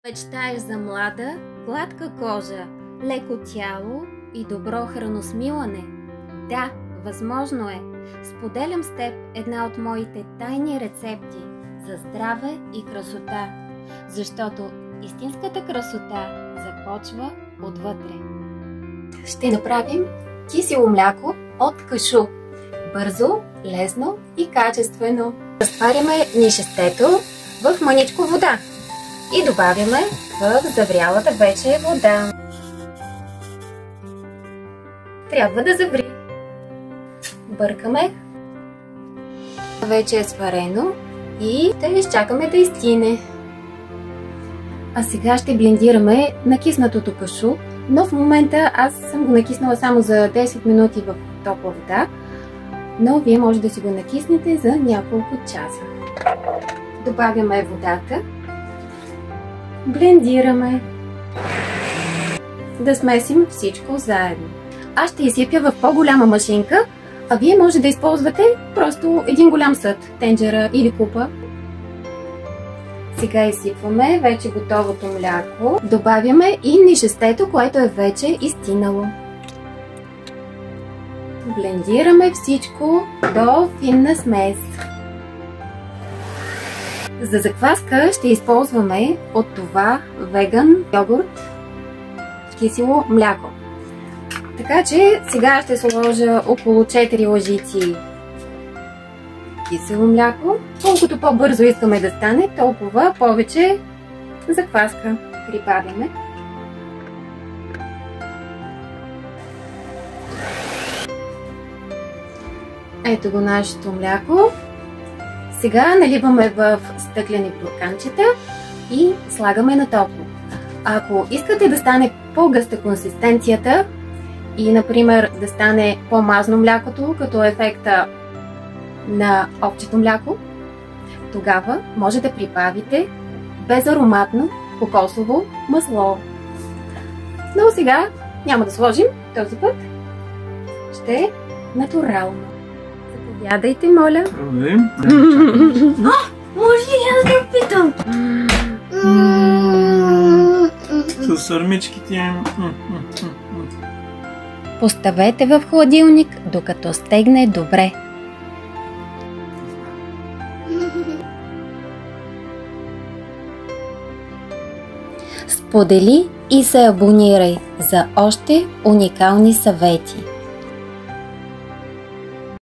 Мечтаеш за млада, гладка кожа, леко тяло и добро храносмилане? Да, възможно е. Споделям с теб една от моите тайни рецепти за здраве и красота. Защото истинската красота започва отвътре. Ще направим кисело мляко от кашу. Бързо, лесно и качествено. Разтваряме нишестето в мъничко вода и добавяме в заврялата вече вода. Трябва да заври. Бъркаме. Вече е сварено и да изчакаме да изстине. А сега ще блендираме накиснатото кашу, но в момента аз съм го накиснала само за 10 минути в топла вода, но вие може да си го накиснете за няколко часа. Добавяме водата. Блендираме. Да смесим всичко заедно. Аз ще изсипя в по-голяма машинка, а вие може да използвате просто един голям съд, тенджера или купа. Сега изсипваме вече готовото мляко. Добавяме и нишестето, което е вече изстинало. Блендираме всичко до финна смес. За закваска ще използваме от това веган йогурт в кисело мляко. Така че сега ще сложа около 4 лъжици кисело мляко. Колкото по-бързо искаме да стане, толкова повече закваска прибавяме. Ето го нашето мляко. Сега наливаме в стъклени бурканчета и слагаме на топло. Ако искате да стане по-гъста консистенцията и, например, да стане по-мазно млякото, като ефекта на овчето мляко, тогава може да прибавите безароматно кокосово масло. Но сега няма да сложим този път. Ще е натурално. Заповядайте, моля. Може ли аз да опитам? С армичките. Поставете в хладилник, докато стегне добре. Сподели и се абонирай за още уникални съвети.